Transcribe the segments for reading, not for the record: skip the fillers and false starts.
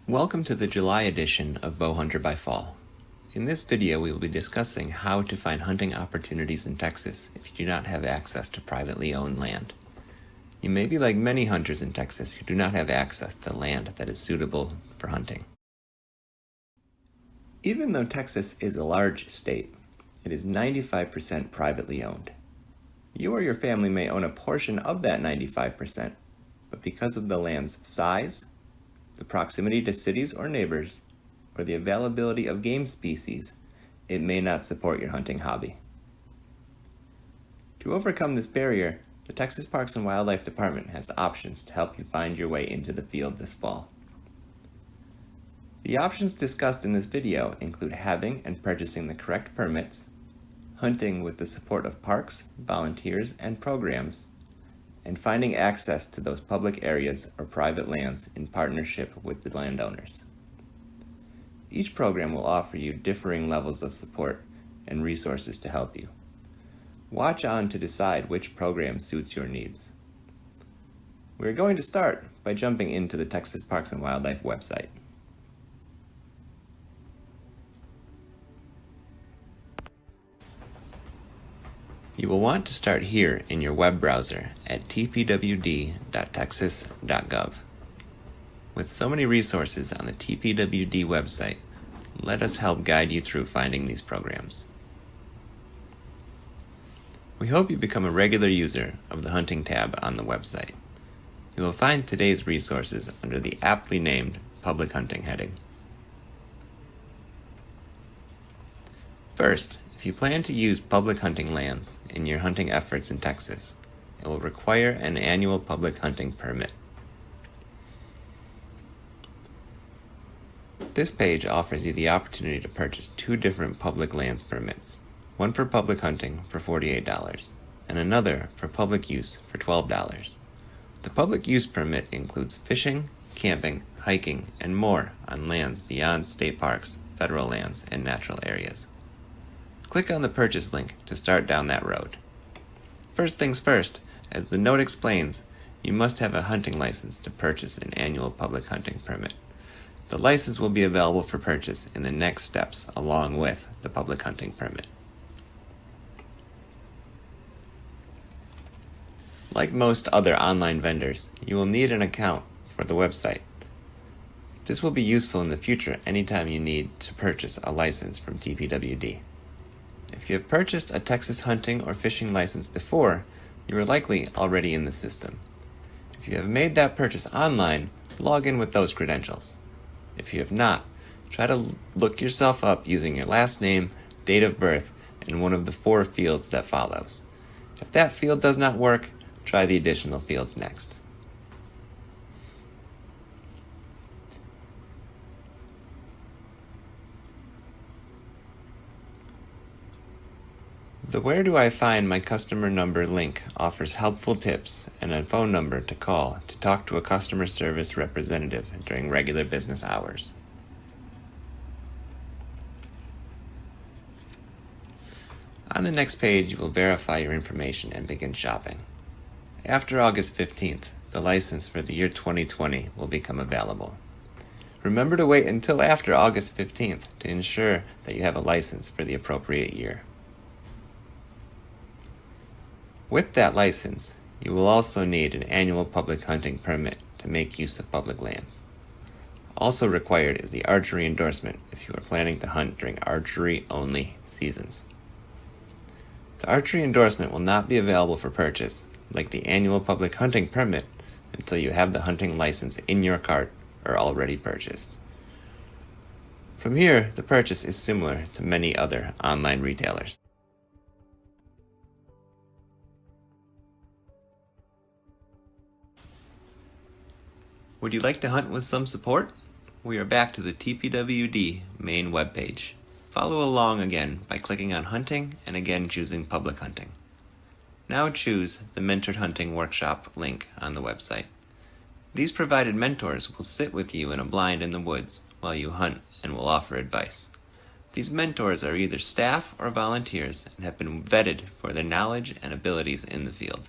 Welcome to the July edition of Bowhunter by Fall. In this video, we will be discussing how to find hunting opportunities in Texas if you do not have access to privately owned land. You may be like many hunters in Texas who do not have access to land that is suitable for hunting. Even though Texas is a large state, it is 95% privately owned. You or your family may own a portion of that 95%, but because of the land's size, the proximity to cities or neighbors, or the availability of game species, it may not support your hunting hobby. To overcome this barrier, the Texas Parks and Wildlife Department has options to help you find your way into the field this fall. The options discussed in this video include having and purchasing the correct permits, hunting with the support of parks, volunteers, and programs, and finding access to those public areas or private lands in partnership with the landowners. Each program will offer you differing levels of support and resources to help you. Watch on to decide which program suits your needs. We're going to start by jumping into the Texas Parks and Wildlife website. You will want to start here in your web browser at tpwd.texas.gov. With so many resources on the TPWD website, let us help guide you through finding these programs. We hope you become a regular user of the Hunting tab on the website. You will find today's resources under the aptly named Public Hunting heading. First, if you plan to use public hunting lands in your hunting efforts in Texas, it will require an annual public hunting permit. This page offers you the opportunity to purchase two different public lands permits, one for public hunting for $48 and another for public use for $12. The public use permit includes fishing, camping, hiking, and more on lands beyond state parks, federal lands, and natural areas. Click on the purchase link to start down that road. First things first, as the note explains, you must have a hunting license to purchase an annual public hunting permit. The license will be available for purchase in the next steps along with the public hunting permit. Like most other online vendors, you will need an account for the website. This will be useful in the future anytime you need to purchase a license from TPWD. If you have purchased a Texas hunting or fishing license before, you are likely already in the system. If you have made that purchase online, log in with those credentials. If you have not, try to look yourself up using your last name, date of birth, and one of the 4 fields that follows. If that field does not work, try the additional fields next. The Where Do I Find My Customer Number link offers helpful tips and a phone number to call to talk to a customer service representative during regular business hours. On the next page, you will verify your information and begin shopping. After August 15th, the license for the year 2020 will become available. Remember to wait until after August 15th to ensure that you have a license for the appropriate year. With that license, you will also need an annual public hunting permit to make use of public lands. Also required is the archery endorsement if you are planning to hunt during archery-only seasons. The archery endorsement will not be available for purchase, like the annual public hunting permit, until you have the hunting license in your cart or already purchased. From here, the purchase is similar to many other online retailers. Would you like to hunt with some support? We are back to the TPWD main webpage. Follow along again by clicking on Hunting and again choosing Public Hunting. Now choose the Mentored Hunting Workshop link on the website. These provided mentors will sit with you in a blind in the woods while you hunt and will offer advice. These mentors are either staff or volunteers and have been vetted for their knowledge and abilities in the field.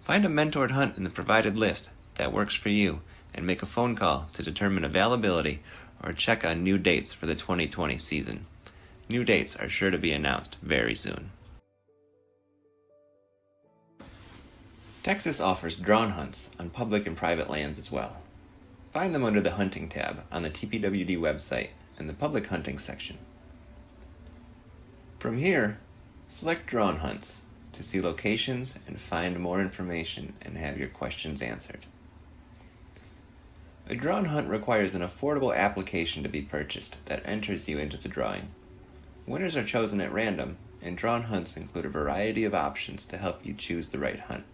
Find a mentored hunt in the provided list that works for you and make a phone call to determine availability or check on new dates for the 2020 season. New dates are sure to be announced very soon. Texas offers drawn hunts on public and private lands as well. Find them under the Hunting tab on the TPWD website in the Public Hunting section. From here, select Drawn Hunts to see locations and find more information and have your questions answered. A drawn hunt requires an affordable application to be purchased that enters you into the drawing. Winners are chosen at random, and drawn hunts include a variety of options to help you choose the right hunt.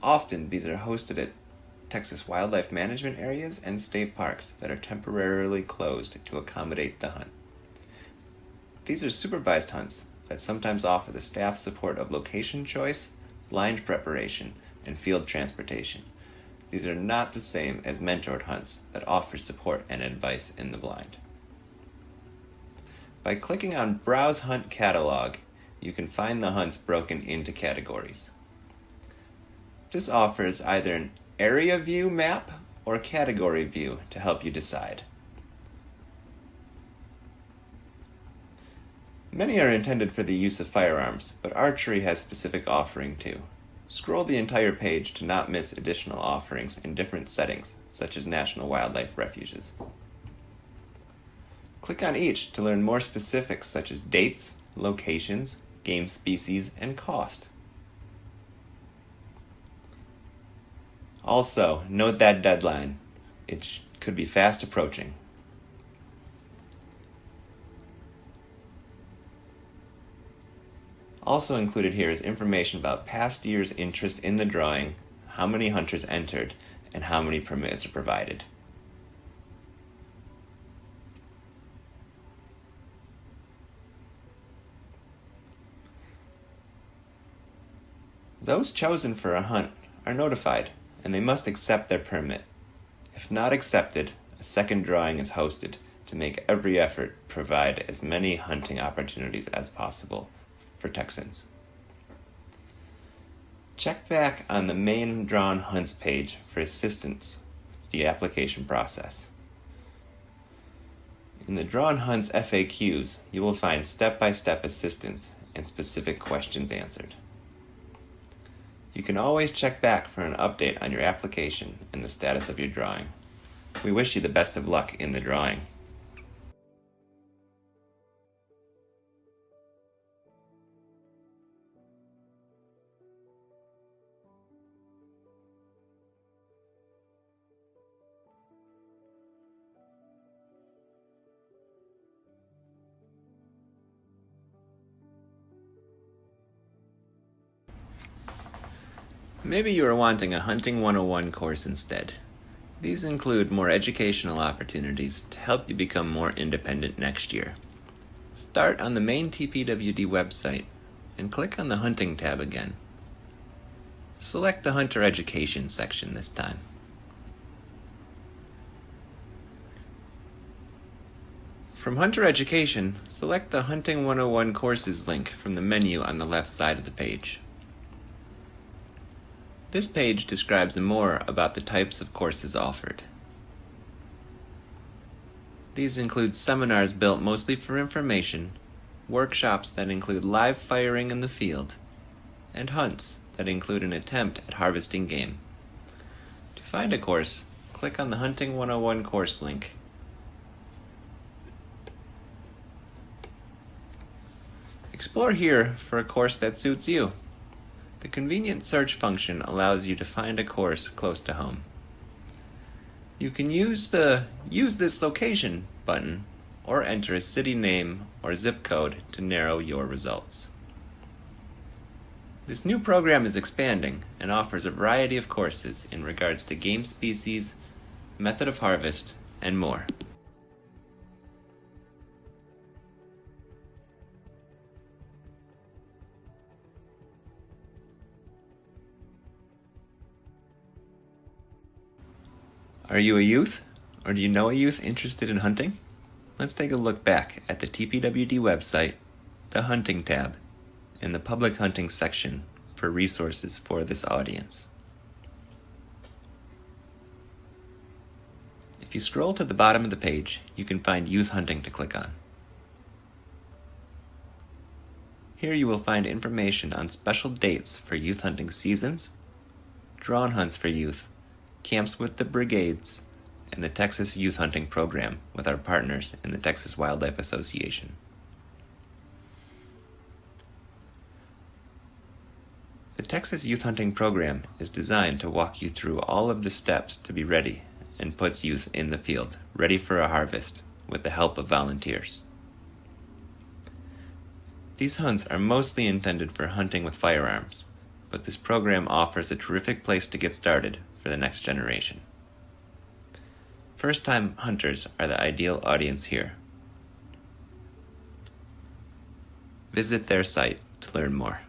Often, these are hosted at Texas wildlife management areas and state parks that are temporarily closed to accommodate the hunt. These are supervised hunts that sometimes offer the staff support of location choice, blind preparation, and field transportation. These are not the same as mentored hunts that offer support and advice in the blind. By clicking on Browse Hunt Catalog, you can find the hunts broken into categories. This offers either an area view map or category view to help you decide. Many are intended for the use of firearms, but archery has specific offering too. Scroll the entire page to not miss additional offerings in different settings, such as national wildlife refuges. Click on each to learn more specifics such as dates, locations, game species, and cost. Also, note that deadline. It could be fast approaching. Also included here is information about past years' interest in the drawing, how many hunters entered, and how many permits are provided. Those chosen for a hunt are notified, and they must accept their permit. If not accepted, a second drawing is hosted to make every effort provide as many hunting opportunities as possible for Texans. Check back on the main Drawn Hunts page for assistance with the application process. In the Drawn Hunts FAQs, you will find step-by-step assistance and specific questions answered. You can always check back for an update on your application and the status of your drawing. We wish you the best of luck in the drawing. Maybe you are wanting a Hunting 101 course instead. These include more educational opportunities to help you become more independent next year. Start on the main TPWD website and click on the Hunting tab again. Select the Hunter Education section this time. From Hunter Education, select the Hunting 101 Courses link from the menu on the left side of the page. This page describes more about the types of courses offered. These include seminars built mostly for information, workshops that include live firing in the field, and hunts that include an attempt at harvesting game. To find a course, click on the Hunting 101 course link. Explore here for a course that suits you. The convenient search function allows you to find a course close to home. You can use the Use This Location button or enter a city name or zip code to narrow your results. This new program is expanding and offers a variety of courses in regards to game species, method of harvest, and more. Are you a youth? Or do you know a youth interested in hunting? Let's take a look back at the TPWD website, the Hunting tab, in the Public Hunting section for resources for this audience. If you scroll to the bottom of the page, you can find Youth Hunting to click on. Here you will find information on special dates for youth hunting seasons, drawn hunts for youth, camps with the brigades, and the Texas Youth Hunting Program with our partners in the Texas Wildlife Association. The Texas Youth Hunting Program is designed to walk you through all of the steps to be ready and puts youth in the field, ready for a harvest, with the help of volunteers. These hunts are mostly intended for hunting with firearms, but this program offers a terrific place to get started for the next generation. First-time hunters are the ideal audience here. Visit their site to learn more.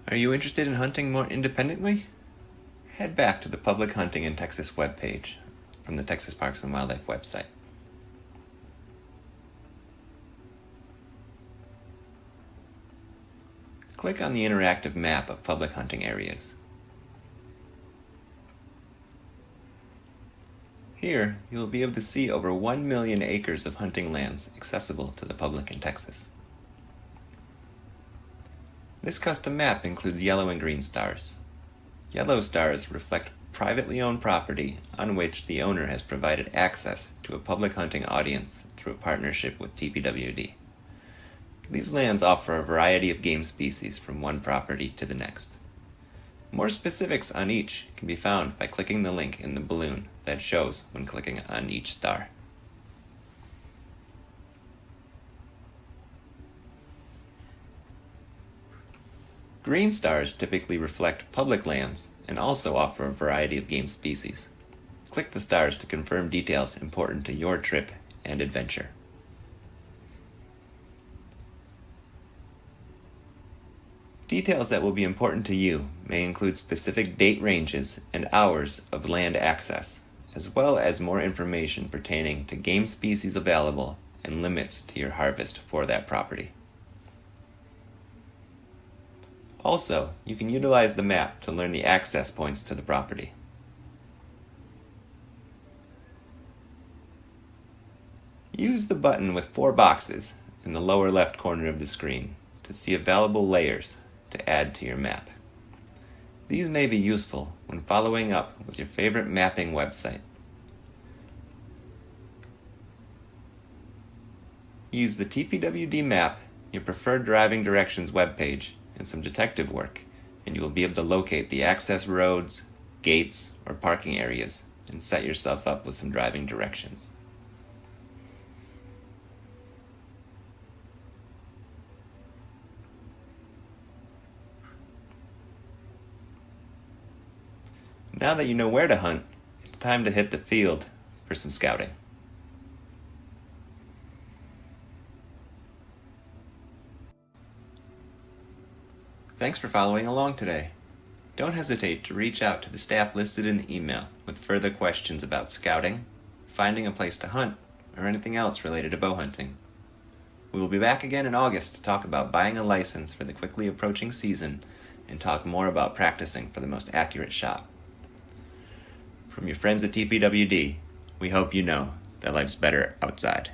Are you interested in hunting more independently? Head back to the Public Hunting in Texas webpage from the Texas Parks and Wildlife website. Click on the interactive map of public hunting areas. Here, you will be able to see over 1 million acres of hunting lands accessible to the public in Texas. This custom map includes yellow and green stars. Yellow stars reflect privately owned property on which the owner has provided access to a public hunting audience through a partnership with TPWD. These lands offer a variety of game species from one property to the next. More specifics on each can be found by clicking the link in the balloon that shows when clicking on each star. Green stars typically reflect public lands and also offer a variety of game species. Click the stars to confirm details important to your trip and adventure. Details that will be important to you may include specific date ranges and hours of land access, as well as more information pertaining to game species available and limits to your harvest for that property. Also, you can utilize the map to learn the access points to the property. Use the button with 4 boxes in the lower left corner of the screen to see available layers to add to your map. These may be useful when following up with your favorite mapping website. Use the TPWD map, your preferred driving directions webpage, and some detective work, and you will be able to locate the access roads, gates, or parking areas, and set yourself up with some driving directions. Now that you know where to hunt, it's time to hit the field for some scouting. Thanks for following along today. Don't hesitate to reach out to the staff listed in the email with further questions about scouting, finding a place to hunt, or anything else related to bow hunting. We will be back again in August to talk about buying a license for the quickly approaching season and talk more about practicing for the most accurate shot. From your friends at TPWD, we hope you know that life's better outside.